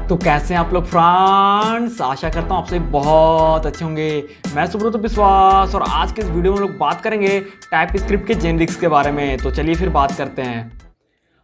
तो कैसे हैं आप लोग फ्रेंड्स। आशा करता हूँ आपसे बहुत अच्छे होंगे। मैं सुब्रत विश्वास और आज के इस वीडियो में हम लोग बात करेंगे टाइपस्क्रिप्ट के जेनरिक्स के बारे में। तो चलिए फिर बात करते हैं।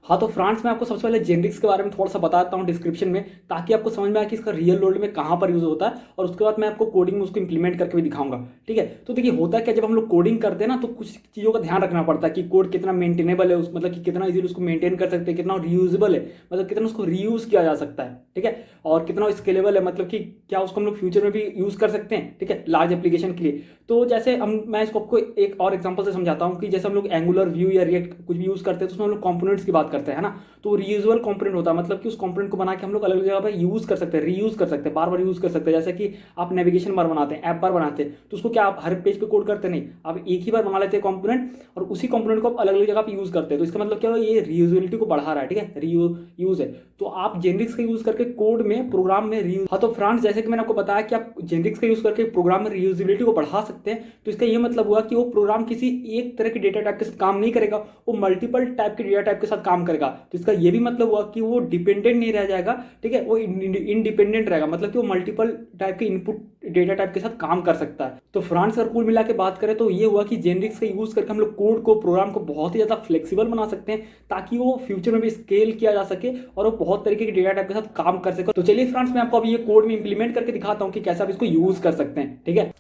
हाँ तो फ्रांस में आपको सबसे पहले जेनरिक्स के बारे में थोड़ा सा बताता हूँ डिस्क्रिप्शन में, ताकि आपको समझ में आए कि इसका रियल वर्ल्ड में कहाँ पर यूज़ होता है, और उसके बाद मैं आपको कोडिंग में उसको इंप्लीमेंट करके भी दिखाऊंगा। ठीक है, तो देखिए होता है क्या, जब हम लोग कोडिंग करते हैं ना तो कुछ चीज़ों का ध्यान रखना पड़ता है कि कोड कितना मेंटेनेबल है, उस मतलब कि कितना इजीली उसको मेंटेन कर सकते हैं, कितना रीयूजेबल है, मतलब कितना उसको रीयूज किया जा सकता है। ठीक है, और कितना स्केलेबल है, मतलब कि क्या उसको हम लोग फ्यूचर में भी यूज़ कर सकते हैं। ठीक है, लार्ज एप्लीकेशन के लिए। तो जैसे मैं इसको आपको एक और एग्जांपल से समझाता हूँ कि जैसे हम लोग एंगुलर व्यू या रिएक्ट कुछ भी यूज़ करते हैं तो उसमें हम लोग कंपोनेंट्स की बात करते हैं, है ना। तो रीयूजेबल कंपोनेंट होता है, मतलब कि उस कंपोनेंट को बना के हम लोग अलग अलग जगह पर यूज़ कर सकते हैं, रीयूज कर सकते हैं, बार बार यूज़ कर सकते हैं। जैसे कि आप नेविगेशन बार बनाते हैं, ऐप बार बनाते हैं, तो उसको क्या आप हर पेज पे कोड करते नहीं, आप एक ही बार बना लेते हैं कंपोनेंट, और उसी कंपोनेंट को आप अलग अलग जगह पे यूज़ करते हैं। तो इसका मतलब क्या है, ये रीयूजेबिलिटी को बढ़ा रहा है। ठीक है, रीयूज है। तो आप जेनरिक्स का यूज़ करके कोड में, प्रोग्राम में रीयूज। हाँ तो फ्रेंड्स, जैसे कि मैंने आपको बताया कि आप जेनरिक्स का यूज़ करके प्रोग्राम में रीयूजेबिलिटी को बढ़ा सकते हैं, तो इसका ये मतलब हुआ कि वो प्रोग्राम किसी एक तरह के डेटा टाइप के साथ काम नहीं करेगा, वो मल्टीपल टाइप के डेटा टाइप के साथ काम करेगा। तो इसका ये भी मतलब हुआ कि वो डिपेंडेंट नहीं रह जाएगा। ठीक है, वो इंडिपेंडेंट रहेगा, मतलब कि वो मल्टीपल टाइप के इनपुट डेटा टाइप के साथ काम कर सकता है। तो फ्रांस अगर कुल मिला के बात करें तो ये हुआ कि जेनरिक्स का यूज करके हम लोग कोड को, प्रोग्राम को बहुत ही ज्यादा फ्लेक्सिबल बना सकते हैं, ताकि वो फ्यूचर में भी स्केल किया जा सके और वो बहुत तरीके के डेटा टाइप के साथ काम कर सके। तो चलिए फ्रांस मैं आपको अभी ये कोड में इंप्लीमेंट करके दिखाता हूँ कि कैसे आप इसको यूज कर सकते हैं। ठीक है,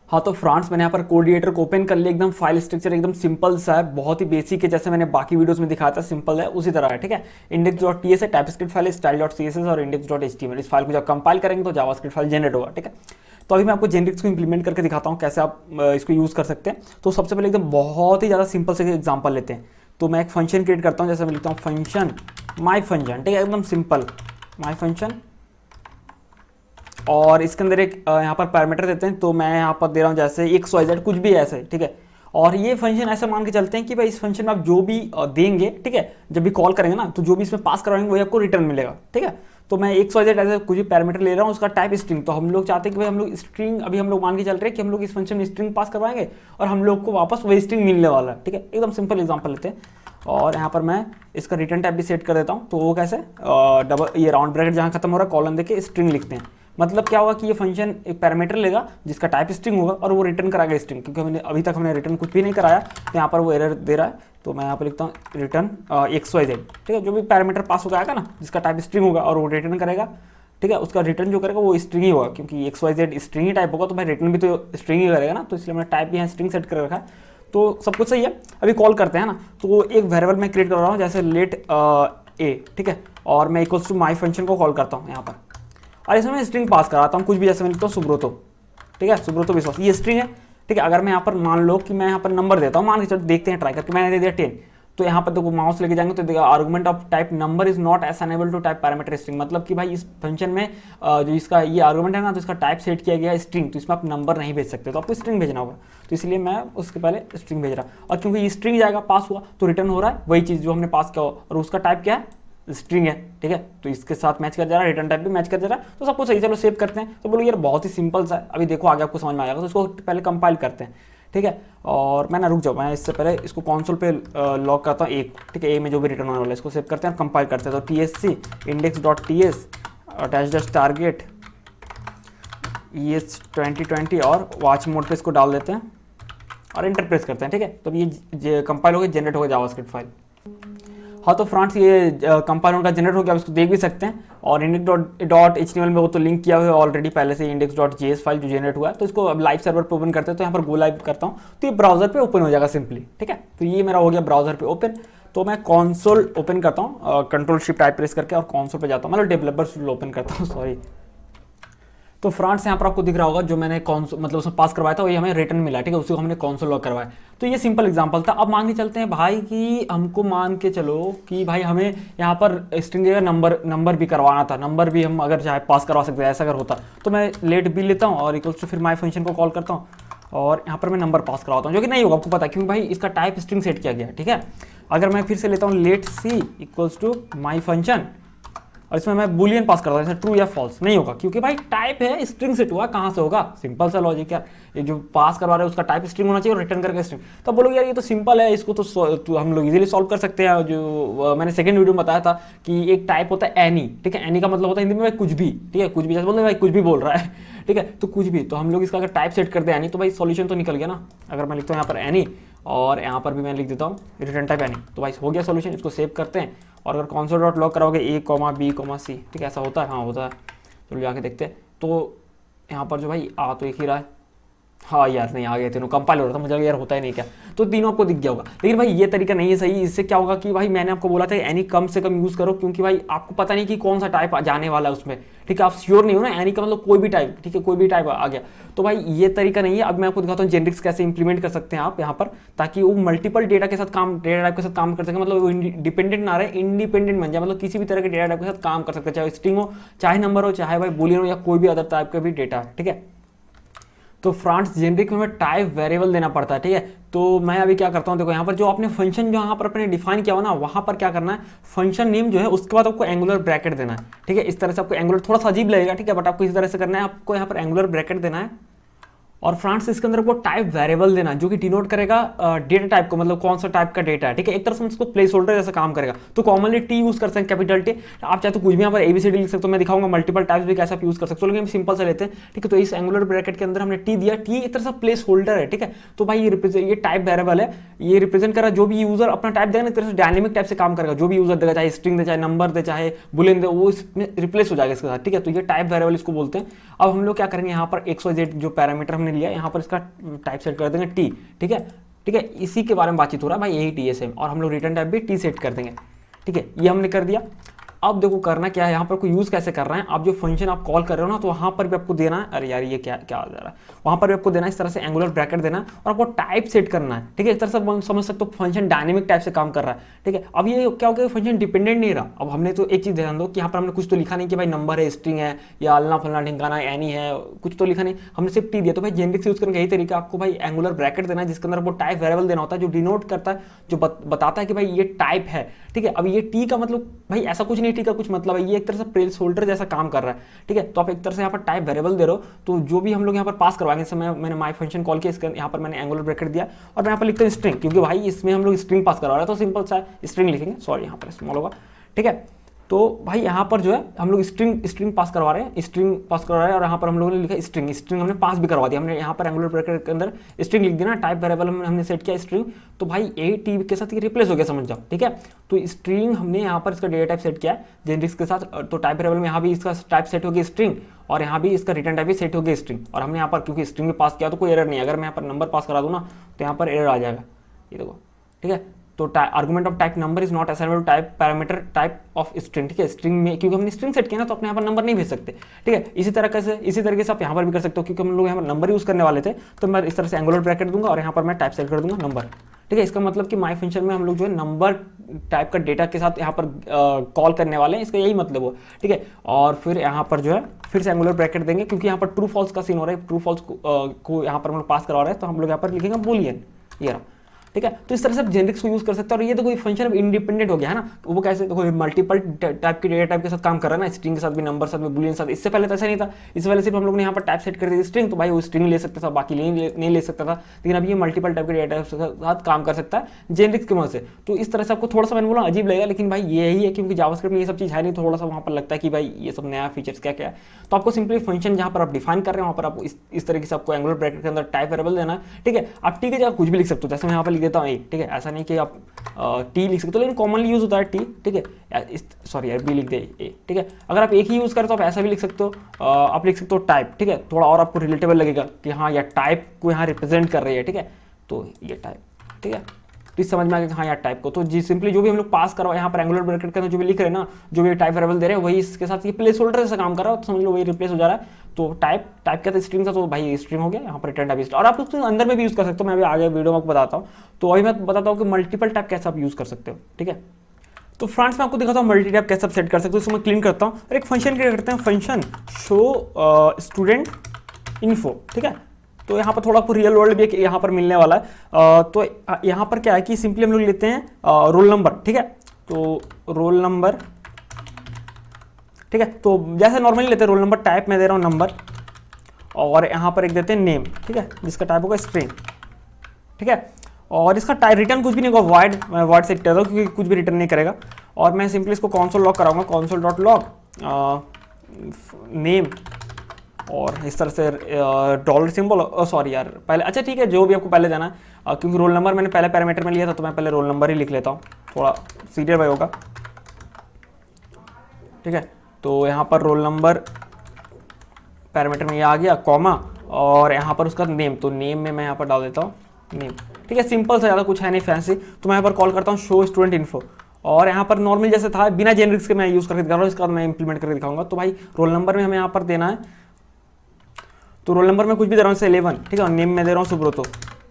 हाँ तो फ्रांस मैंने यहाँ पर कोडिएटर को ओपन कर लिया। एकदम फाइल स्ट्रक्चर एकदम सिंपल सा है, बहुत ही बेसिक है, जैसे मैंने बाकी वीडियोस में दिखाया था सिंपल है उसी तरह है। ठीक है, index.ts है, टाइपस्क्रिप्ट फाइल है, style.css और index.html। इस फाइल को जब कंपाइल करेंगे तो जावास्क्रिप्ट फाइल जनरेट होगा। ठीक है, तो अभी मैं आपको जेनरिक्स को इंप्लीमेंट करके दिखाता हूँ कैसे आप इसको यूज़ कर सकते हैं। तो सबसे पहले एकदम बहुत ही ज़्यादा सिंपल से एग्जाम्पल लेते हैं। तो मैं एक फंक्शन क्रिएट करता हूँ, जैसे मैं लिखता हूँ फंक्शन माई फंक्शन। ठीक है, एकदम सिंपल माई फंक्शन, और इसके अंदर एक यहाँ पर पैरामीटर देते हैं। तो मैं यहाँ पर दे रहा हूँ जैसे XYZ, कुछ भी ऐसे। ठीक है, और ये फंक्शन ऐसे मान के चलते हैं कि भाई इस फंक्शन में आप जो भी देंगे, ठीक है, जब भी कॉल करेंगे ना, तो जो भी इसमें पास करवाएंगे वही आपको रिटर्न मिलेगा। ठीक है, तो मैं XYZ ऐसे कुछ भी पैरामीटर ले रहा हूँ, उसका टाइप स्ट्रिंग। तो हम लोग चाहते हैं कि भाई हम लोग स्ट्रिंग, अभी हम लोग मान के चल रहे हैं कि हम लोग इस फंक्शन में स्ट्रिंग पास करवाएंगे और हम लोग को वापस वही स्ट्रिंग मिलने वाला है। ठीक है, एकदम सिंपल एग्जाम्पल लेते हैं, और यहाँ पर मैं इसका रिटर्न टाइप भी सेट कर देता हूँ। तो वो कैसे, डबल ये राउंड ब्रैकेट जहाँ खत्म हो रहा है, कॉलन देके स्ट्रिंग लिखते हैं। मतलब क्या होगा कि ये फंक्शन एक पैरामीटर लेगा जिसका टाइप स्ट्रिंग होगा और वो रिटर्न कराएगा स्ट्रिंग, क्योंकि हमने अभी तक हमने रिटर्न कुछ भी नहीं कराया, तो यहाँ पर वो एरर दे रहा है। तो मैं यहाँ पर लिखता हूँ रिटर्न XYZ। ठीक है, जो भी पैरामीटर पास होकर आएगा ना, जिसका टाइप स्ट्रिंग होगा और वो रिटर्न करेगा। ठीक है, उसका रिटर्न जो करेगा वो स्ट्रिंग ही होगा, क्योंकि XYZ स्ट्रिंग ही टाइप होगा, तो भाई रिटर्न भी तो स्ट्रिंग ही करेगा ना। तो इसलिए मैंने टाइप भी यहाँ स्ट्रिंग सेट कर रखा है। तो सब कुछ सही है। अभी कॉल करते हैं ना, तो एक वेरिएबल मैं क्रिएट कर रहा हूँ, जैसे लेट ए। ठीक है, और मैं इक्वल्स टू माई फंक्शन को कॉल करता हूँ यहाँ पर, और इसमें मैं स्ट्रिंग पास कराता हूँ कुछ भी, जैसे मैं लिखता हूँ सुब्रतो। ठीक है, सुब्रतो विश्वास, ये स्ट्रिंग है। ठीक है, अगर मैं यहाँ पर मान लो कि मैं यहाँ पर नंबर देता हूँ, मान के चलो देखते हैं ट्राई करके, मैंने दे दिया 10, तो यहाँ पर देखो माउस लेके जाएंगे तो देखा argument of type number is not assignable to type parameter string. मतलब कि भाई इस फंक्शन में जो इसका ये आर्गुमेंट है ना, तो इसका टाइप सेट किया गया है स्ट्रिंग, तो इसमें आप नंबर नहीं भेज सकते, तो आपको स्ट्रिंग भेजना होगा। तो इसलिए मैं उसके पहले स्ट्रिंग भेज रहा, और क्योंकि ये स्ट्रिंग जाएगा पास हुआ तो रिटर्न हो रहा है वही चीज़ जो हमने पास किया, और उसका टाइप क्या है, स्ट्रिंग है। ठीक है, तो इसके साथ मैच कर जा रहा है, रिटर्न टाइप भी मैच कर जा रहा है, तो सब कुछ सही। चलो सेव करते हैं। तो बोलो यार बहुत ही सिंपल सा है, अभी देखो आगे आपको समझ में आ जाएगा। तो इसको पहले कंपाइल करते हैं। ठीक है, और मैं ना रुक जाओ, मैं इससे पहले इसको कंसोल पे लॉग करता हूँ एक। ठीक है, ए में जो भी रिटर्न होने वाला है इसको सेव करते हैं, कंपाइल करते हैं। तो TSC index.ts attach target ES 2020 और वॉच मोड पे इसको डाल देते हैं और इंटर प्रेस करते हैं। ठीक है, तो ये कंपाइल हो गया, जनरेट हो गया जावास्क्रिप्ट फाइल। हाँ तो फ्रेंड्स ये कंपाइल होकर जनरेट हो गया, आप इसको देख भी सकते हैं। और index.html में वो तो लिंक किया हुआ है ऑलरेडी पहले से, index.js फाइल जो जनरेट हुआ है। तो इसको अब लाइव सर्वर पे ओपन करते हैं, तो यहाँ पर गो लाइव करता हूँ, तो ये ब्राउजर पे ओपन हो जाएगा सिंपली। ठीक है, तो ये मेरा हो गया ब्राउजर पे ओपन। तो मैं कॉन्सोल ओपन करता हूँ, कंट्रोल शिफ्ट टाइप प्रेस करके, और कॉन्सोल पे जाता हूँ, मतलब डेवलपर ओपन करता हूँ, सॉरी। तो फ्रेंड्स यहाँ पर आपको दिख रहा होगा जो मैंने मतलब उसमें पास करवाया था वही हमें रिटर्न मिला। ठीक है, उसी को हमने कॉन्सोल लॉग करवाया। तो ये सिंपल एग्जांपल था। अब मान के चलते हैं भाई कि हमको मान के चलो कि भाई हमें यहाँ पर स्ट्रिंग जगह नंबर भी करवाना था, नंबर भी हम अगर चाहे पास करवा सकते हैं, ऐसा अगर होता तो मैं लेट बी लेता हूँ और इक्वल्स टू फिर माई फंक्शन को कॉल करता हूँ, और यहाँ पर मैं नंबर पास करवाता हूँ, जो कि नहीं होगा आपको पता है, क्योंकि भाई इसका टाइप स्ट्रिंग सेट किया गया। ठीक है, अगर मैं फिर से लेता हूँ let c equals to my function और इसमें मैं बुलियन पास करता हूँ, जैसे ट्रू या फॉल्स, नहीं होगा क्योंकि भाई टाइप है, स्ट्रिंग सेट हुआ, कहाँ से होगा, सिंपल सा लॉजिक यार। ये जो पास करवा रहे हैं उसका टाइप स्ट्रिंग होना चाहिए और रिटर्न करके स्ट्रिंग। तो बोलोगे यार ये तो सिंपल है, इसको तो हम लोग इजीली सॉल्व कर सकते हैं। जो मैंने सेकंड वीडियो में बताया था कि एक टाइप होता है एनी, ठीक है, एनी का मतलब होता है हिंदी में भाई कुछ भी, ठीक है, कुछ भी, जैसे बोलते हैं भाई कुछ भी बोल रहा है, ठीक है, तो कुछ भी। तो हम लोग इसका अगर टाइप सेट कर दे एनी तो भाई सॉल्यूशन तो निकल गया ना। अगर मैं लिखता हूँ यहाँ पर एनी और यहाँ पर भी मैं लिख देता हूँ रिटर्न टाइप एनी, तो भाई हो गया सॉल्यूशन। इसको सेव करते हैं और अगर कॉन्सोल डॉट लॉग कराओगे A,B,C, ठीक है, ऐसा होता है, हाँ होता है। चलो जाके देखते हैं। तो यहाँ पर जो भाई आ तो एक ही रहा है, हाँ यार नहीं आ गए तीनों, कंपाइल हो रहा था, मुझे लगा यार होता ही नहीं क्या, तो तीनों आपको दिख गया होगा। लेकिन भाई ये तरीका नहीं है सही। इससे क्या होगा कि भाई मैंने आपको बोला था एनी कम से कम यूज़ करो, क्योंकि भाई आपको पता नहीं कि कौन सा टाइप जाने वाला है उसमें, ठीक है, आप श्योर नहीं हो ना, एनी का मतलब कोई भी टाइप, ठीक है, कोई भी टाइप आ गया। तो भाई ये तरीका नहीं है। अब मैं आपको दिखाता हूँ जेनरिक्स कैसे इंप्लीमेंट कर सकते हैं आप यहाँ पर, ताकि वो मल्टीपल डेटा के साथ काम, डेटा टाइप के साथ काम कर सके, मतलब वो डिपेंडेंट ना रहे, इंडिपेंडेंट बन जाए, मतलब किसी भी तरह के डेटा टाइप के साथ काम कर सकते हैं, चाहे स्ट्रिंग हो, चाहे नंबर हो, चाहे भाई बुलियन हो, या कोई भी अदर टाइप का भी डेटा, ठीक है। तो फ्रांस जेनरिक में हमें टाइप वेरिएबल देना पड़ता है, ठीक है। तो मैं अभी क्या करता हूँ, देखो यहाँ पर जो आपने फंक्शन जो यहाँ पर अपने डिफाइन किया हो ना, वहाँ पर क्या करना है, फंक्शन नेम जो है उसके बाद आपको एंगुलर ब्रैकेट देना है, ठीक है। इस तरह से आपको एंगुलर थोड़ा सा अजीब लगेगा, ठीक है, बट आपको इस तरह से करना है, आपको यहाँ पर एंगुलर ब्रैकेट देना है और फ्रांस इसके अंदर को टाइप वेरिएबल देना जो कि डिनोट करेगा डेटा टाइप को, मतलब कौन सा टाइप का डेटा है, ठीक है। एक तरह से इसको प्लेस होल्डर जैसा काम करेगा। तो कॉमनली टी यूज करते हैं, कैपिटल टी। आप चाहे तो कुछ भी यहाँ पर एबीसीडी लिख सकते हो, मैं दिखाऊंगा मल्टीपल टाइप्स भी कैसे आप यूज कर सकते हो, लेकिन सिंपल से लेते हैं, ठीक है। तो इस एंगुलर ब्रैकेट के अंदर हमने टी दिया, टी एक तरह से प्लेस होल्डर है, ठीक है। तो भाई ये टाइप वेरिएबल है, ये रिप्रेजेंट कर रहा है जो भी यूजर अपना टाइप देगा ना, तरह से डायनेमिक टाइप से काम करेगा। जो भी यूजर देगा, चाहे स्ट्रिंग दे, चाहे नंबर दे, चाहे बुलियन दे, वो इसमें रिप्लेस हो जाएगा इसके साथ, ठीक है। तो ये टाइप वेरिएबल इसको बोलते हैं। अब हम लोग क्या करेंगे, यहाँ पर XYZ जो पैरामीटर हमने लिया, यहाँ पर इसका टाइप सेट कर देंगे टी, ठीक है, ठीक है। इसी के बारे में बातचीत हो रहा है भाई, यही टी है सेम, और हम लोग रिटर्न टाइप भी टी सेट कर देंगे, ठीक है। ये हमने कर दिया। अब देखो करना क्या है, यहाँ पर कोई यूज कैसे कर रहे हैं, आप जो फंक्शन आप कॉल कर रहे हो ना, तो वहाँ पर भी आपको देना है, अरे यार ये क्या क्या आ जा रहा है, वहाँ पर भी आपको देना है इस तरह से एंगुलर ब्रैकेट देना है और आपको टाइप सेट करना है, ठीक है। इस तरह से समझ सकते हो फंक्शन डायनेमिक टाइप से काम कर रहा है, ठीक है। अब ये क्या हो गया, फंक्शन डिपेंडेंट नहीं रहा। अब हमने तो एक चीज ध्यान दो कि यहाँ पर हमने कुछ तो लिखा नहीं कि भाई नंबर है, स्ट्रिंग है, या अल्लाह फलना ढिंकाना एनी है, कुछ तो लिखा नहीं, हमने सिर्फ टी दिया। तो भाई जेनरिक्स यूज करने का यही तरीका, आपको भाई एंगुलर ब्रैकेट देना है जिसके अंदर आपको टाइप वेरिएबल देना होता है, जो डिनोट करता है, जो बताता है कि भाई ये टाइप है, ठीक है। अब ये टी का मतलब भाई ऐसा कुछ नहीं, टी का कुछ मतलब है, ये एक तरह से प्लेस होल्डर जैसा काम कर रहा है, ठीक है। तो आप एक तरह से यहाँ पर टाइप वेरिएबल दे रहे हो, तो जो भी हम लोग यहाँ पर पास करवाएंगे, जैसे मैंने माई फंक्शन कॉल किया, इसके यहाँ पर मैंने एंगुलर ब्रैकेट दिया और मैं यहाँ पर लिखता हूँ स्ट्रिंग, क्योंकि भाई इसमें हम लोग स्ट्रिंग पास करवा रहे हैं, तो सिंपल सा स्ट्रिंग लिखेंगे, सॉरी यहाँ पर स्मॉल होगा, ठीक है। तो भाई यहाँ पर जो है हम लोग स्ट्रिंग पास करवा रहे हैं, स्ट्रिंग पास करवा रहे हैं, और यहाँ पर हम लोगों ने लिखा स्ट्रिंग हमने पास भी करवा दिया। हमने यहाँ पर एंगुलर ब्रैकेट के अंदर स्ट्रिंग लिख दिया ना, टाइप वेरिएबल हमने सेट किया स्ट्रिंग, तो भाई ए टी के साथ ये रिप्लेस हो गया, समझ जाओ, ठीक है। तो स्ट्रिंग हमने यहाँ पर इसका डेटा टाइप सेट किया जेनरिक्स के साथ, तो टाइप वेरिएबल में यहाँ भी इसका टाइप सेट हो गया स्ट्रिंग, और यहाँ भी इसका रिटर्न टाइप भी सेट हो गया स्ट्रिंग। और हमने यहाँ पर क्योंकि स्ट्रिंग में पास किया तो कोई एरर नहीं है। अगर मैं यहाँ पर नंबर पास करा दूँ ना, तो यहाँ पर एरर आ जाएगा, ये देखो, ठीक है। तो argument of type number is not assignable to type parameter type of string, ठीक है। स्ट्रिंग में क्योंकि हमने स्ट्रिंग सेट किया ना, तो अपने यहाँ पर नंबर नहीं भेज सकते, ठीक है। इसी तरीके से आप यहाँ पर भी कर सकते हो, क्योंकि हम लोग यहाँ पर नंबर यूज करने वाले थे, तो मैं इस तरह से एंगुलर ब्रैकेट दूंगा और यहाँ पर मैं टाइप सेट कर दूंगा नंबर, ठीक है। इसका मतलब कि माई फंक्शन में हम लोग जो है नंबर टाइप का डेटा के साथ यहाँ पर कॉल करने वाले हैं, इसका यही मतलब हो, ठीक है। और फिर यहाँ पर जो है फिर से एंगुलर ब्रैकेट देंगे, क्योंकि यहाँ पर ट्रू फॉल्स का सीन हो रहा है, ट्रू फॉल्स को यहाँ पर हम लोग पास करवा रहे हैं, तो हम लोग यहाँ पर लिखेंगे बुलियन, ये रहा, ठीक है। तो इस तरह से आप जेनरिक्स को यूज कर सकते हो। और ये तो कोई फंक्शन अब इंडिपेंडेंट हो गया है ना, वो कैसे, देखो मल्टीपल टाइप के डेटा टाइप के साथ काम कर रहा है ना, स्ट्रिंग के साथ भी, नंबर साथ में, बुलियन साथ। इससे पहले तो ऐसा नहीं था, इस वजह से हम लोग ने यहाँ पर टाइप सेट कर दी स्ट्रिंग, तो भाई वो स्ट्रिंग ले सकता था, बाकी नहीं ले सकता था। लेकिन अब ये मल्टीपल टाइप के डेटा टाइप के साथ काम कर सकता है जेनरिक्स की मदद से। तो इस तरह से आपको थोड़ा सा मैंने बोला अजीब लगेगा, लेकिन भाई यही है, क्योंकि जावास्क्रिप्ट में ये सब चीज़ है नहीं, थोड़ा सा वहाँ पर लगता है कि भाई ये सब नया फीचर्स क्या क्या है। तो आपको सिंपली फंक्शन जहाँ पर आप डिफाइन कर रहे हैं, वहाँ पर आपको इस तरीके से आपको एंगुलर ब्रैकेट के अंदर टाइप वेरिएबल देना है, ठीक है। आप टी के जगह कुछ भी लिख सकते हो, जैसे मैं यहाँ पर लिख देता हूँ, ठीक है। ऐसा नहीं कि आप टी लिख सकते हो, लेकिन कॉमनली यूज होता है टी, ठीक है। सॉरी यार, बी लिख दे ए, ठीक है। अगर आप एक ही यूज करें तो आप ऐसा भी लिख सकते हो, आप लिख सकते हो टाइप, ठीक है। थोड़ा और आपको रिलेटेबल लगेगा कि हाँ यार टाइप को यहाँ रिप्रेजेंट कर रही है, ठीक है। तो ये टाइप, ठीक है। तो इस समझ में आ गया कि हाँ यार टाइप को, तो जी सिंपली जो भी हम लोग पास करवा यहाँ पर एंगुलर ब्रैकेट के अंदर जो भी लिख रहे हैं ना, जो भी टाइप वेरिएबल दे रहे हैं, वही इसके साथ ये प्लेस होल्डर से काम कर रहा है, तो समझ लो वही रिप्लेस हो जा रहा है। तो टाइप क्या था, स्ट्रिंग था, तो भाई स्ट्रिंग हो गया, यहाँ पर रिटर्न टाइप। और आप उसको अंदर में भी यूज कर सकते हो, मैं अभी आगे वीडियो में आपको बताता हूँ। तो वही मैं बताता हूँ कि मल्टीपल टाइप कैसे आप यूज कर सकते हो, ठीक है। तो फ्रेंड्स मैं आपको दिखाता हूँ मल्टी टाइप कैसे आप सेट कर सकते हो। इसको मैं क्लीन करता हूँ और एक फंक्शन क्रिएट करते हैं, फंक्शन शो स्टूडेंट इन्फो, ठीक है। तो यहाँ पर थोड़ा आपको रियल वर्ल्ड भी यहाँ पर मिलने वाला है। तो यहाँ पर क्या है कि सिंपली हम लोग लेते हैं रोल नंबर, ठीक है। तो रोल नंबर ठीक है। तो जैसे नॉर्मली लेते हैं रोल नंबर, टाइप मैं दे रहा हूँ नंबर, और यहाँ पर एक देते हैं नेम, ठीक है, जिसका टाइप होगा स्ट्रिंग, ठीक है। और इसका टाइप रिटर्न कुछ भी नहीं होगा, वॉइड, मैं वॉइड सेट कर रहा हूँ क्योंकि कुछ भी रिटर्न नहीं करेगा। और मैं सिंपली इसको कंसोल लॉग कराऊंगा, कंसोल डॉट लॉग नेम, और इस तरह से डॉलर सिंबल, सॉरी यार पहले, अच्छा ठीक है जो भी आपको पहले देना है, क्योंकि रोल नंबर मैंने पहले पैरामीटर में लिया था तो मैं पहले रोल नंबर ही लिख लेता हूँ, थोड़ा सीरियल भाई होगा, ठीक है। तो यहाँ पर रोल नंबर पैरामीटर में ये आ गया, कॉमा, और यहाँ पर उसका नेम, तो नेम में मैं यहाँ पर डाल देता हूँ नेम, ठीक है। सिंपल से, ज़्यादा कुछ है नहीं फैंसी। तो मैं यहाँ पर कॉल करता हूँ शो स्टूडेंट इन्फो, और यहाँ पर नॉर्मल जैसे था बिना जेनरिक्स के मैं यूज़ करके दिखा रहा हूँ, इसका मैं इंप्लीमेंट करके दिखाऊंगा। तो भाई रोल नंबर में हमें यहाँ पर देना है, तो रोल नंबर में कुछ भी दे रहा हूँ जैसे 11, ठीक है, और नेम में दे रहा हूँ सुब्रतो,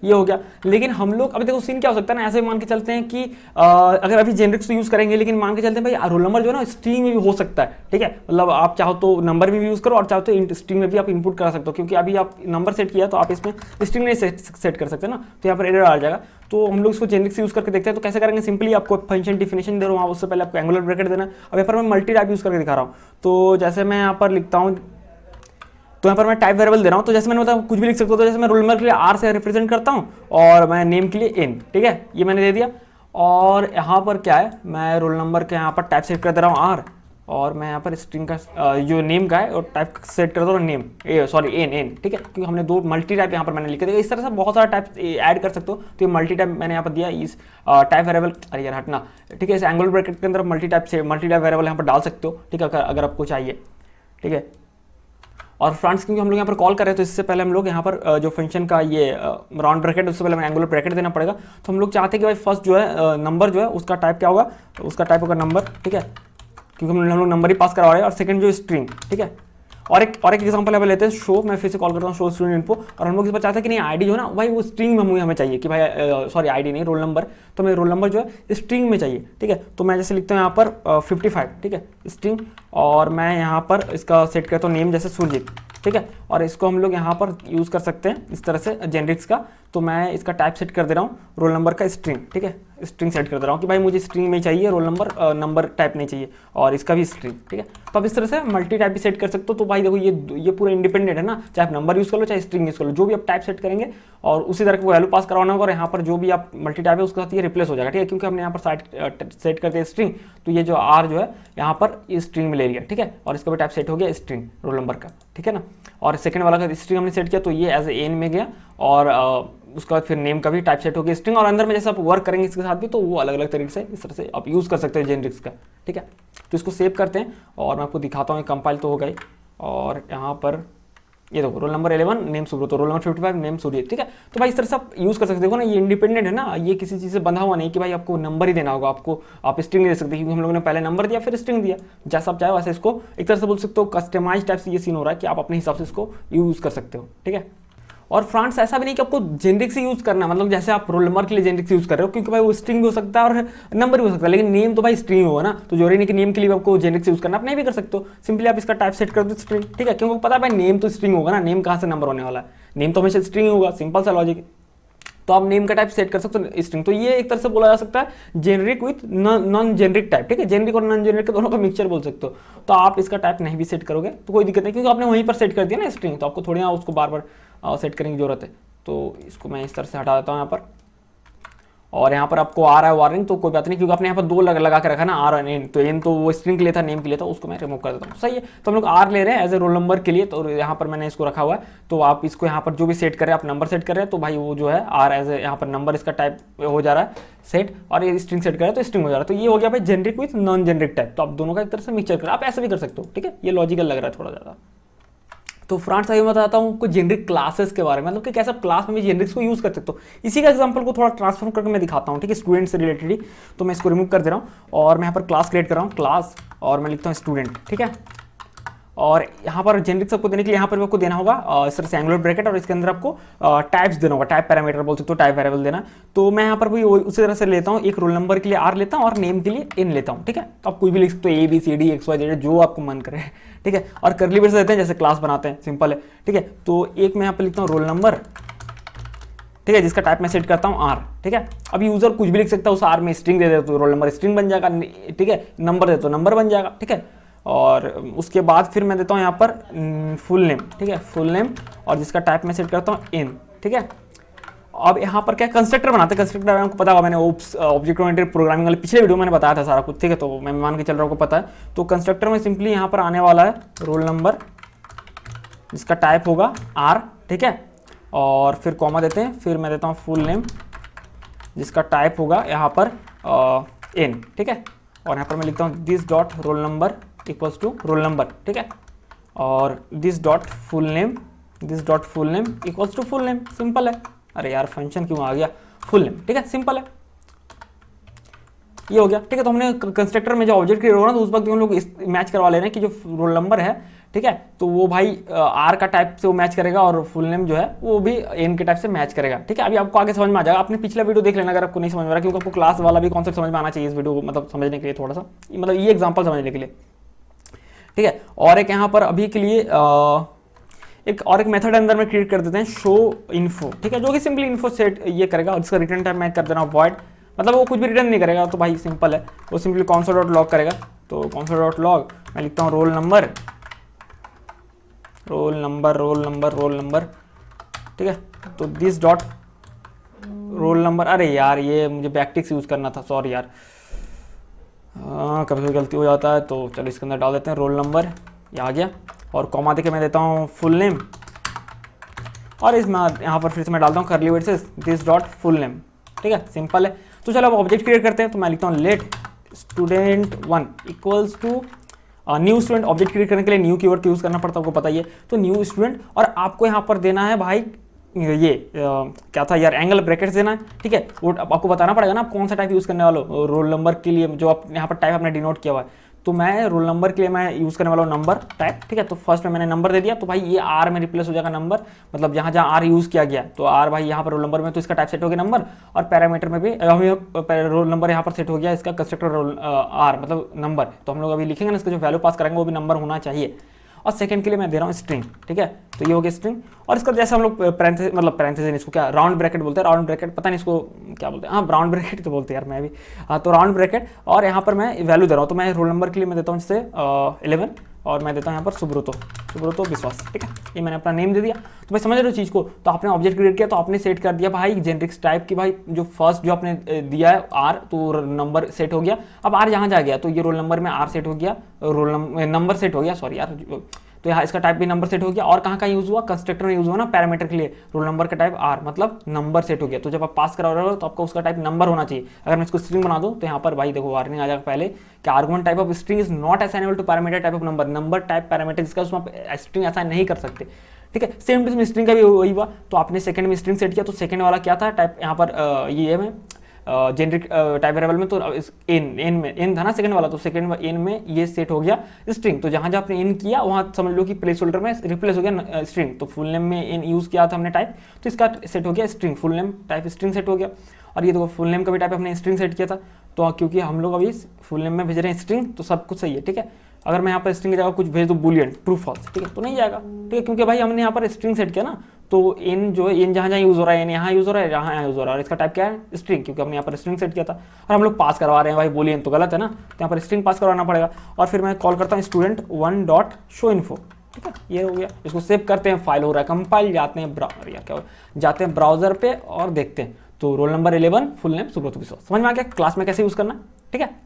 ये हो गया। लेकिन हम लोग अभी देखो सीन क्या हो सकता है ना, ऐसे मान के चलते हैं कि अगर अभी जेनरिक्स तो यूज़ करेंगे, लेकिन मान के चलते हैं भाई रोल नंबर जो है ना स्ट्रिंग में भी हो सकता है, ठीक है। मतलब आप चाहो तो नंबर में भी यूज़ करो और चाहो तो स्ट्रिंग में भी आप इनपुट करा सकते हो, क्योंकि अभी आप नंबर सेट किया तो आप इसमें स्ट्रिंग नहीं सेट कर सकते ना, तो यहाँ पर एरर आ जाएगा। तो हम लोग इसको जेनरिक्स यूज़ करके देखते हैं। तो कैसे करेंगे, सिंपली आपको फंक्शन डिफिनेशन दे रहा हूँ, उससे पहले आपको एंगुलर ब्रैकेट देना है। अब यहाँ पर मैं मल्टी टाइप यूज़ करके दिखा रहा हूँ। तो जैसे मैं यहाँ पर लिखता हूँ, तो यहाँ पर मैं टाइप वेरिएबल दे रहा हूँ, तो जैसे मैंने बताया कुछ भी लिख सकता हूँ। तो जैसे मैं रोल नंबर के लिए आर से रिप्रेजेंट करता हूँ और मैं नेम के लिए एन, ठीक है, ये मैंने दे दिया। और यहाँ पर क्या है, मैं रोल नंबर के यहाँ पर टाइप सेट कर दे रहा हूँ आर, और मैं यहाँ पर स्ट्रिंग का जो नेम का है और टाइप सेट कर दे रहा हूँ नेम, सॉरी एन, ठीक है, क्योंकि हमने दो मल्टी टाइप यहाँ पर मैंने लिखे थे। इस तरह से बहुत सारा टाइप ऐड कर सकते हो। तो ये मल्टी टाइप मैंने यहाँ पर दिया, इस टाइप वेरिएबल, अरे यार हटना, ठीक है, इस एंगुलर ब्रैकेट के अंदर मल्टी टाइप वेरिएबल यहाँ पर डाल सकते हो, ठीक है, अगर आपको चाहिए, ठीक है। और फ्रेंड्स क्योंकि हम लोग यहाँ पर कॉल कर रहे हैं, तो इससे पहले हम लोग यहाँ पर जो फंक्शन का ये राउंड ब्रैकेट, उससे पहले हमें एंगुलर ब्रैकेट देना पड़ेगा। तो हम लोग चाहते हैं कि भाई फर्स्ट जो है नंबर जो है उसका टाइप क्या होगा, उसका टाइप होगा नंबर, ठीक है, क्योंकि हम लोग नंबर ही पास करवा रहे हैं। और सेकंड जो स्ट्रिंग, ठीक है। और एक एग्जांपल यहाँ पे लेते हैं शो, मैं फिर से कॉल करता हूँ शो स्टूडेंट इन्फो, और हम लोग इस पर चाहते हैं कि नहीं आईडी जो है ना भाई वो स्ट्रिंग में हमें चाहिए कि भाई सॉरी आईडी नहीं, रोल नंबर, तो मैं रोल नंबर जो है स्ट्रिंग में चाहिए, ठीक है। तो मैं जैसे लिखता हूँ यहाँ पर 55, ठीक है, स्ट्रिंग, और मैं यहाँ पर इसका सेट करता हूँ नेम जैसे सुरजीत, ठीक है। और इसको हम लोग यहाँ पर यूज़ कर सकते हैं इस तरह से जेनरिक्स का। तो मैं इसका टाइप सेट कर दे रहा हूँ रोल नंबर का स्ट्रिंग, ठीक है, स्ट्रिंग सेट कर दे रहा हूँ कि भाई मुझे स्ट्रिंग में चाहिए रोल नंबर, नंबर टाइप नहीं चाहिए, और इसका भी स्ट्रिंग, ठीक है। तो आप इस तरह से मल्टी टाइप भी सेट कर सकते हो। तो भाई देखो ये पूरा इंडिपेंडेंट है ना, चाहे आप नंबर यूज़ कर लो चाहे स्ट्रिंग यूज़ कर लो, जो भी आप टाइप सेट करेंगे और उसी तरह का वैल्यू पास करवाना होगा। और यहाँ पर जो भी आप मल्टी टाइप है उसके साथ ये रिप्लेस हो जाएगा, ठीक है, क्योंकि हमने यहाँ पर सेट कर दिया स्ट्रिंग। तो ये जो आर जो है यहाँ पर स्ट्रिंग में ले लिया, ठीक है, और इसका भी टाइप सेट हो गया स्ट्रिंग रोल नंबर का, ठीक है ना। और सेकंड वाला का स्ट्रिंग हमने सेट किया तो ये एज एन में गया, और उसके बाद फिर नेम का भी टाइप सेट हो गया स्ट्रिंग। और अंदर में जैसे आप वर्क करेंगे इसके साथ भी, तो वो अलग अलग तरीके से इस तरह से आप यूज़ कर सकते हैं जेनरिक्स का, ठीक है। तो इसको सेव करते हैं और मैं आपको दिखाता हूँ, कंपाइल तो हो गई। और यहाँ पर ये देखो roll number 11 name Subrato, roll number 55 name Surya, ठीक है। तो भाई इस तरह से आप यूज़ कर सकते हो। देखो ना ये इंडिपेंडेंट है ना, ये किसी चीज़ से बंधा हुआ नहीं कि भाई आपको नंबर ही देना होगा, आपको आप स्ट्रिंग नहीं दे सकते, क्योंकि हम लोगों ने पहले नंबर दिया फिर स्ट्रिंग दिया। जैसा आप चाहे वैसे इसको एक तरह से बोल सकते हो कस्टमाइज टाइप से ये सीन हो रहा है कि आप अपने हिसाब से इसको यूज़ कर सकते हो, ठीक है। और फ्रेंड्स ऐसा भी नहीं कि आपको जेनरिक्स ही यूज़ करना है, मतलब जैसे आप रोल नंबर के लिए जेनरिक्स यूज़ कर रहे हो, क्योंकि भाई वो स्ट्रिंग भी हो सकता है और नंबर भी हो सकता है, लेकिन नेम तो भाई स्ट्रिंग होगा ना, तो जरूरी नहीं कि नेम के लिए आपको जेनरिक्स यूज़ करना, आप नहीं भी कर सकते हो। सिंपली आप इसका टाइप सेट कर दो स्ट्रिंग, ठीक है, क्योंकि पता है भाई नेम तो स्ट्रिंग होगा ना, नेम कहाँ से नंबर होने वाला है, नेम तो हमेशा स्ट्रिंग होगा, सिंपल सा लॉजिक। तो आप नेम का टाइप सेट कर सकते हो स्ट्रिंग। तो ये एक तरह से बोला जा सकता है generic with non generic type, ठीक है, जेनरिक और नॉन जेनरिक के दोनों का मिक्सचर बोल सकते हो। तो आप इसका टाइप नहीं भी सेट करोगे तो कोई दिक्कत नहीं, क्योंकि आपने वहीं पर सेट कर दिया ना स्ट्रिंग, तो आपको थोड़ी ना उसको बार बार सेट करने की जरूरत है। तो इसको मैं इस तरह से हटा देता हूँ यहाँ पर, और यहाँ पर आपको आ रहा है वार्निंग, तो कोई बात नहीं, क्योंकि आपने यहाँ पर दो लगा के रखा ना आर और एन, तो एन तो वो स्ट्रिंग के लिए था, नेम के लिए था, उसको मैं रिमूव कर देता हूँ, सही है। तो हम लोग आर ले रहे हैं एज ए रोल नंबर के लिए, तो यहाँ पर मैंने इसको रखा हुआ है। तो आप इसको यहाँ पर जो भी सेट करें, आप नंबर सेट कर रहे हैं तो भाई वो जो है आर एज ए यहाँ पर नंबर इसका टाइप हो जा रहा है सेट, और ये स्ट्रिंग सेट करें तो स्ट्रिंग हो जा रहा है। तो ये हो गया भाई generic with non generic type. तो आप दोनों का एक तरह से मिक्सचर करें, आप ऐसा भी कर सकते हो, ठीक है, ये लॉजिकल लग रहा है थोड़ा ज़्यादा। तो फ्रेंड्स अभी मैं बताता हूँ कुछ जेनरिक क्लासेस के बारे में, मतलब कि कैसे आप क्लास में भी जेनरिक्स को यूज़ कर सकते हो। इसी का एग्जांपल को थोड़ा ट्रांसफॉर्म करके मैं दिखाता हूँ, ठीक है, स्टूडेंट से रिलेटेड ही। तो मैं इसको रिमूव कर दे रहा हूँ और मैं यहाँ पर क्लास क्रिएट कर रहा हूँ, क्लास, और मैं लिखता हूँ स्टूडेंट, ठीक है। और यहाँ पर जेनरिक्स आपको देने के लिए यहाँ पर भी आपको देना होगा इस तरह से एंगुलर ब्रैकेट, और इसके अंदर आपको टाइप्स देना होगा, टाइप पैरामीटर बोल सकते हो, टाइप वेरिएबल देना। तो मैं यहाँ पर भी उसी तरह से लेता हूँ, एक रोल नंबर के लिए आर लेता हूँ और नेम के लिए एन लेता हूँ, ठीक है। तो आप कुछ भी लिख सकते हो, ABCD XYZ जो आपको मन करे, ठीक है। और कर्ली ब्रेस देते हैं जैसे क्लास बनाते हैं, सिंपल है, ठीक है। तो एक मैं यहाँ पर लिखता हूँ रोल नंबर, ठीक है, जिसका टाइप मैं सेट करता हूँ आर, ठीक है। अब यूजर कुछ भी लिख सकता है, उस आर में स्ट्रिंग दे दे तो रोल नंबर स्ट्रिंग बन जाएगा, ठीक है, नंबर दे तो नंबर बन जाएगा, ठीक है। और उसके बाद फिर मैं देता हूँ यहाँ पर फुल नेम, ठीक है, फुल नेम, और जिसका टाइप मैं सेट करता हूँ इन, ठीक है। अब यहाँ पर क्या कंस्ट्रक्टर बनाते हैं, कंस्ट्रक्टर आपको पता होगा, मैंने ऑब्जेक्ट ओरिएंटेड प्रोग्रामिंग वाले पिछले वीडियो में मैंने बताया था सारा कुछ, ठीक है, तो मैं मान के चल रहा हूँ, आपको पता है। तो कंस्ट्रक्टर में सिंपली यहाँ पर आने वाला है रोल नंबर, जिसका टाइप होगा आर, ठीक है, और फिर कॉमा देते हैं, फिर मैं देता हूँ फुल नेम, जिसका टाइप होगा यहाँ पर एन, ठीक है, और यहाँ पर मैं लिखता हूँ this dot roll number equals to roll number, ठीक है, और this dot full name equals to full name. Simple है। अरे यार फंक्शन क्यों आ गया, फुल नेम, ठीक है, सिंपल है, ये हो गया, ठीक है। तो हमने कंस्ट्रक्टर में जो ऑब्जेक्ट क्रिएट हो रहा है तो उस वक्त हम लोग मैच करवा ले रहे हैं कि जो रोल नंबर है, ठीक है, तो वो भाई आर का टाइप से वो मैच करेगा और फुल नेम जो है वो भी एन के टाइप से मैच करेगा, ठीक है। अभी आपको आगे समझ में आ जाएगा, आपने पिछला वीडियो देख लेना अगर आपको नहीं समझ में आ रहा, क्योंकि आपको क्लास वाला भी कॉन्सेप्ट समझ में आना चाहिए इस वीडियो को, मतलब समझने के लिए थोड़ा सा, मतलब ये एग्जाम्पल समझने के लिए, ठीक है। और एक यहाँ पर अभी के लिए एक मेथड अंदर में क्रिएट कर देते हैं शो इन्फो, ठीक है, जो कि सिंपली इन्फो सेट ये करेगा, और इसका रिटर्न टाइप मैं कर देना वॉइड, मतलब वो कुछ भी रिटर्न नहीं करेगा, तो भाई सिंपल है, वो सिंपली console डॉट लॉग करेगा। तो console डॉट लॉग मैं लिखता हूँ रोल नंबर, ठीक है, तो दिस डॉट रोल नंबर, अरे यार ये मुझे बैकटिक्स यूज़ करना था, सॉरी यार, कभी कभी गलती हो जाता है, तो चलो इसके अंदर डाल देते हैं रोल नंबर, ये आ गया, और कॉमा देके मैं देता हूँ फुल नेम, और इसमें यहाँ पर फिर से मैं डालता हूँ curly brackets this dot full name, ठीक है, सिंपल है। तो चलो अब ऑब्जेक्ट क्रिएट करते हैं, तो मैं लिखता हूँ let student1 equals to new student. Object create करने के लिए न्यू कीवर्ड यूज़ करना पड़ता है, आपको पता ही है, तो न्यू स्टूडेंट, और आपको यहाँ पर देना है भाई ये क्या था यार, एंगल ब्रैकेट्स देना है, ठीक है, वो आपको बताना पड़ेगा ना आप कौन सा टाइप यूज़ करने वाले हो रोल नंबर के लिए, जो आप यहाँ पर टाइप आपने डिनोट किया हुआ है। तो मैं रोल नंबर के लिए मैं यूज़ करने वाला हूँ नंबर टाइप, ठीक है, तो फर्स्ट में मैंने नंबर दे दिया, तो भाई ये आर में रिप्लेस हो जाएगा नंबर, मतलब जहाँ जहाँ आर यूज़ किया गया, तो आर भाई यहाँ पर रोल नंबर में, तो इसका टाइप सेट हो गया नंबर, और पैरामीटर में भी रोल नंबर यहाँ पर सेट हो गया, इसका कंस्ट्रक्टर रोल आर मतलब नंबर, तो हम लोग अभी लिखेंगे ना, इसका जो वैल्यू पास करेंगे वो भी नंबर होना चाहिए। और सेकंड के लिए मैं दे रहा हूँ स्ट्रिंग, ठीक है, तो ये हो गया स्ट्रिंग, और इसका जैसे हम लोग पैरेंथेसिस इसको क्या राउंड ब्रैकेट बोलते हैं, राउंड ब्रैकेट पता नहीं इसको क्या बोलते हैं, हाँ राउंड ब्रैकेट तो बोलते हैं यार मैं भी, हाँ तो राउंड ब्रैकेट, और यहाँ पर मैं वैल्यू दे रहा हूँ, तो मैं रोल नंबर के लिए मैं देता हूँ जैसे 11, और मैं देता हूँ यहाँ पर सुब्रतो विश्वास, ठीक है, ये मैंने अपना नेम दे दिया। तो भाई समझ रहे हो चीज़ को, तो आपने ऑब्जेक्ट क्रिएट किया, तो आपने सेट कर दिया भाई जेनरिक्स टाइप की, भाई जो फर्स्ट जो आपने दिया है आर, तो नंबर सेट हो गया, अब आर यहाँ जा गया, तो ये रोल नंबर में आर सेट हो गया, रोल नंबर सेट हो गया, सॉरी यार, तो यहाँ इसका टाइप भी नंबर सेट हो गया, और कहाँ यूज़ हुआ, कंस्ट्रक्टर में यूज़ हुआ ना पैरामीटर के लिए, रोल नंबर का टाइप आर मतलब नंबर सेट हो गया। तो जब आप पास करा रहे हो तो आपका उसका टाइप नंबर होना चाहिए। अगर मैं इसको स्ट्रिंग बना दूँ तो यहाँ पर भाई देखो वार्निंग आ जाएगा पहले कि argument type of string is not assignable to parameter type of number type parameter, जिसका उसमें आप स्ट्रिंग असाइन नहीं कर सकते, ठीक है। सेम टू सेम स्ट्रिंग का भी वही हुआ, तो आपने सेकंड में स्ट्रिंग सेट किया, तो सेकंड वाला क्या था टाइप यहाँ पर ये में जेनरिक टाइप वेरिएबल में, तो एन में एन था ना सेकंड वाला, तो सेकंड एन में ये सेट हो गया स्ट्रिंग, तो जहां जहां आपने एन किया वहां समझ लो कि प्लेस होल्डर में रिप्लेस हो गया स्ट्रिंग, तो फुल नेम में एन यूज किया था हमने टाइप, तो इसका सेट हो गया string, full name type string set हो गया। और ये देखो फुल नेम का भी टाइप हमने स्ट्रिंग सेट किया था, तो क्योंकि हम लोग अभी फुल नेम में भेज रहे हैं स्ट्रिंग, तो सब कुछ सही है, ठीक है। अगर मैं यहाँ पर स्ट्रिंग की जगह कुछ भेज दूँ बुलियन ट्रू फॉल्स, ठीक है, तो नहीं जाएगा, ठीक है, क्योंकि भाई हमने यहाँ पर स्ट्रिंग सेट किया ना, तो इन जो है इन जहाँ जहाँ यूज़ हो रहा है, इन यहाँ यूज़ हो रहा है, यहाँ यूज़ हो रहा है, और इसका टाइप क्या है स्ट्रिंग, क्योंकि हमने यहाँ पर स्ट्रिंग सेट किया था, और हम लोग पास करवा रहे हैं भाई बुलियन, तो गलत है ना, तो यहाँ पर स्ट्रिंग पास करवाना पड़ेगा। और फिर मैं कॉल करता हूँ student1 डॉट शो इन्फो, ठीक है, ये हो गया। इसको सेव करते हैं, फाइल हो रहा है कंपाइल, जाते हैं जाते हैं ब्राउजर पे और देखते हैं, तो roll number 11 full name Subroto Biswas. समझ में आ गया क्लास में कैसे यूज़ करना, ठीक है।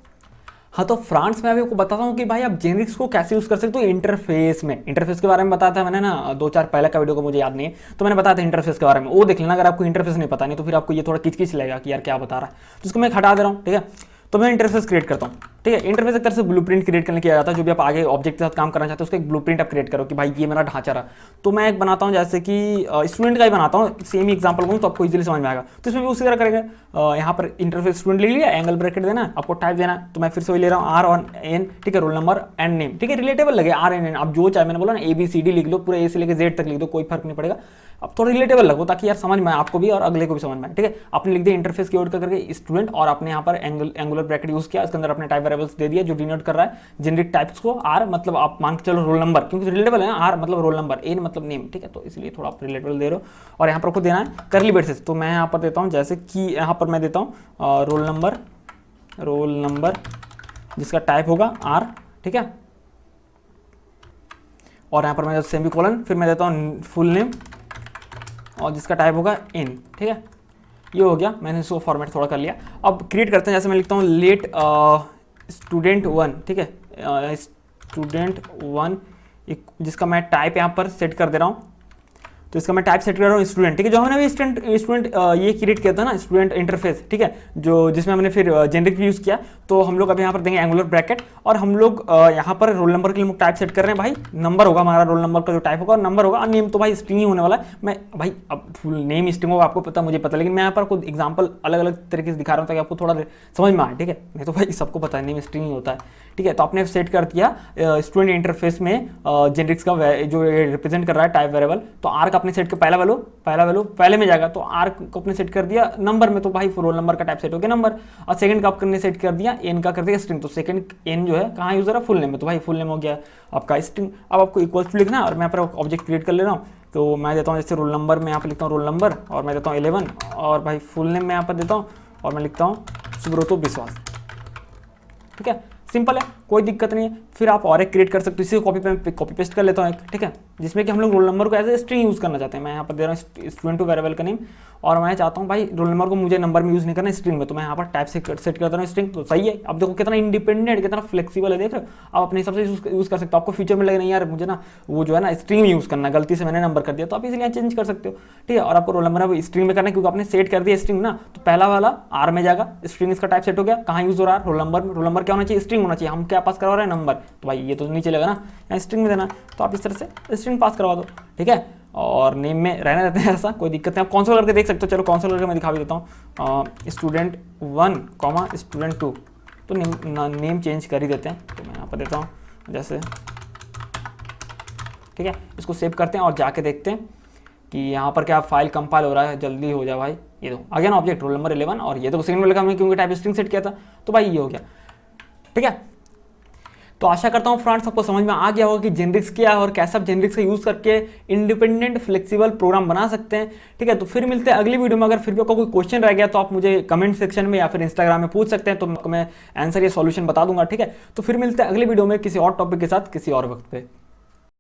हाँ, तो फ्रांस में अभी आपको बताता हूँ कि भाई आप जेनरिक्स को कैसे यूज़ कर सकते हो इंटरफेस में। इंटरफेस के बारे में बताया था मैंने ना 2-4 पहले का वीडियो को, मुझे याद नहीं है, तो मैंने बताया था इंटरफेस के बारे में, वो देख लेना अगर आपको इंटरफेस नहीं पता, नहीं तो फिर आपको ये थोड़ा किचकिच लगेगा कि यार क्या बता रहा है, तो इसको मैं हटा दे रहा हूँ, ठीक है। तो मैं इंटरफेस क्रिएट करता हूँ, ठीक है। इंटरफेस एक तरह से ब्लूप्रिंट क्रिएट करने किया जाता है, जो भी आप आगे ऑब्जेक्ट के साथ काम करना चाहते हो उसका एक ब्लूप्रिंट आप क्रिएट करो कि भाई ये मेरा ढांचा रहा। तो मैं एक बनाता हूँ जैसे कि स्टूडेंट का ही बनाता हूँ, सेम ही एग्जांपल दूँ तो आपको इजीली समझ में आएगा। तो इसमें भी उसी तरह करेंगे, यहाँ पर इंटरफेस स्टूडेंट ले लिया, एंगल ब्रैकेट देना, आपको टाइप देना, तो मैं फिर से वही ले रहा हूँ आर और एन, ठीक है, रोल नंबर एंड नेम, ठीक है, रिलेटेबल लगे आर एन एन, आप जो चाहे, मैंने बोला ना ABCD लिख लो, पूरे A से लेकर Z तक लिख दो, कोई फर्क नहीं पड़ेगा, अब थोड़ा रिलेटेबल लगो ताकि यार समझ में आए आपको भी और अगले को भी समझ में आए, ठीक है। आपने लिख दिया इंटरफेस कीवर्ड का करके स्टूडेंट, और आपने यहाँ पर एंगुलर ब्रैकेट यूज किया, इसके अंदर अपने टाइप वेरिएबल्स दे दिया जो डिनोट कर रहा है जेनरिक टाइप्स को, आर मतलब आप मान के चलो रोल नंबर, क्योंकि रिलेटेबल है ना, आर मतलब रोल नंबर, एन मतलब नेम, ठीक है, तो इसलिए थोड़ा आप रिलेटेबल दे रहे हो। और यहाँ पर आपको देना है करली ब्रेसेस, तो मैं यहाँ पर देता हूँ जैसे कि यहाँ पर मैं देता हूँ रोल नंबर जिसका टाइप होगा आर, ठीक है, और यहाँ पर मैं सेमी कोलन, फिर मैं देता हूँ फुल नेम और जिसका टाइप होगा इन, ठीक है। ये हो गया, मैंने इसको फॉर्मेट थोड़ा कर लिया। अब क्रिएट करते हैं, जैसे मैं लिखता हूँ लेट स्टूडेंट 1, ठीक है, स्टूडेंट 1 जिसका मैं टाइप यहाँ पर सेट कर दे रहा हूँ। तो इसका मैं टाइप सेट कर रहा हूँ स्टूडेंट, ठीक है। जो हमने अभी स्टूडेंट ये क्रिएट किया था ना, स्टूडेंट इंटरफेस, ठीक है, जो जिसमें हमने फिर जेनरिक यूज़ किया। तो हम लोग अब यहाँ पर देंगे एंगुलर ब्रैकेट और हम लोग यहाँ पर रोल नंबर के लिए टाइप सेट कर रहे हैं भाई, नंबर होगा हमारा, रोल नंबर का जो टाइप होगा और नंबर होगा। नेम तो भाई स्ट्रिंग ही होने वाला है। मैं भाई अब फुल नेम स्ट्रिंग होगा, आपको पता, मुझे पता, लेकिन मैं यहाँ पर कुछ एग्जाम्पल अलग अलग तरीके से दिखा रहा हूँ ताकि आपको थोड़ा समझ में आए, ठीक है। नहीं तो भाई सबको पता है नेम स्ट्रिंग ही होता है, ठीक है। तो आपने सेट कर दिया स्टूडेंट इंटरफेस में जेनरिक्स का जो रिप्रेजेंट कर रहा है टाइप वेरिएबल। तो आर का अपने सेट का पहला वैल्यू पहले में जाएगा, तो आर को अपने सेट कर दिया नंबर में, तो भाई रोल नंबर का टाइप सेट हो गया नंबर। और सेकंड का आपने सेट कर दिया एन का, कर दिया स्ट्रिंग। तो सेकंड एन जो है कहाँ यूजर है, फुल नेम में, तो भाई फुल नेम हो गया आपका स्ट्रिंग। अब आपको इक्वल्स टू लिखना है और मैं यहाँ पर ऑब्जेक्ट क्रिएट कर ले रहा हूँ। तो मैं देता हूँ जैसे रोल नंबर में यहाँ पर लिखता हूँ रोल नंबर और मैं देता हूँ 11 और भाई फुल नेम में यहाँ पर देता हूँ और मैं लिखता हूँ सुब्रतो विश्वास, ठीक है। सिंपल है, कोई दिक्कत नहीं है। फिर आप और एक क्रिएट कर सकते हो, इसी को कॉपी पेस्ट कर लेता हूँ एक, ठीक है, जिसमें कि हम लोग रोल नंबर को एज ए स्ट्रिंग यूज़ करना चाहते हैं। मैं यहाँ पर दे रहा हूँ स्टूडेंट टू वेरिएबल का नेम और मैं चाहता हूँ भाई रोल नंबर को मुझे नंबर में यूज़ नहीं करना, स्ट्रिंग में। तो मैं यहाँ पर टाइप सेट कर दे रहा हूँ स्ट्रिंग। तो सही है, अब देखो कितना इंडिपेंडेंट, कितना फ्लेक्सिबल है, देख रहे हो। आप अपने हिसाब से यूज़ कर सकते हो। आपको फ्यूचर में लगे नहीं यार मुझे ना वो जो है ना स्ट्रिंग में यूज़ करना, गलती से मैंने नंबर कर दिया, तो आप इसलिए चेंज कर सकते हो, ठीक है। और आपको रोल नंबर स्ट्रिंग में करना है क्योंकि आपने सेट कर दिया स्ट्रिंग ना, तो पहला वाला आर में जाएगा, स्ट्रिंग इसका टाइप सेट हो गया। कहाँ यूज़ हो रहा है, रोल नंबर में। रोल नंबर क्या होना चाहिए, स्ट्रिंग होना चाहिए। हम क्या पास करवा रहे हैं, नंबर, तो भाई ये तो नीचे लगा ना, यहाँ स्ट्रिंग में देना। तो आप इस तरह से स्ट्रिंग पास करवा दो, ठीक है। और नेम में रहने देते हैं, ऐसा कोई दिक्कत नहीं। आप कौन सा करके देख सकते हो, चलो कौन सा करके मैं दिखा भी देता हूँ। स्टूडेंट 1 कॉमा स्टूडेंट 2, तो नेम चेंज कर ही देते हैं। तो मैं यहाँ पर देता हूँ जैसे, ठीक है। इसको सेव करते हैं और जाके देखते हैं कि यहाँ पर क्या फाइल कंपाइल हो रहा है, जल्दी हो जाए भाई। ये दो आ गया ना ऑब्जेक्ट रोल नंबर 11 और ये तो सेकंड में लिखा हमने क्योंकि टाइप स्ट्रिंग सेट किया था, तो भाई ये हो गया, ठीक है। तो आशा करता हूँ फ्रेंड्स आपको समझ में आ गया होगा कि जेनरिक्स क्या है और कैसे आप जेनरिक्स का यूज़ करके इंडिपेंडेंट फ्लेक्सिबल प्रोग्राम बना सकते हैं, ठीक है। तो फिर मिलते हैं अगली वीडियो में। अगर फिर भी आपका कोई क्वेश्चन रह गया तो आप मुझे कमेंट सेक्शन में या फिर इंस्टाग्राम में पूछ सकते हैं, तो मैं आंसर या सॉल्यूशन बता दूंगा, ठीक है। तो फिर मिलते हैं अगली वीडियो में किसी और टॉपिक के साथ किसी और वक्त पे।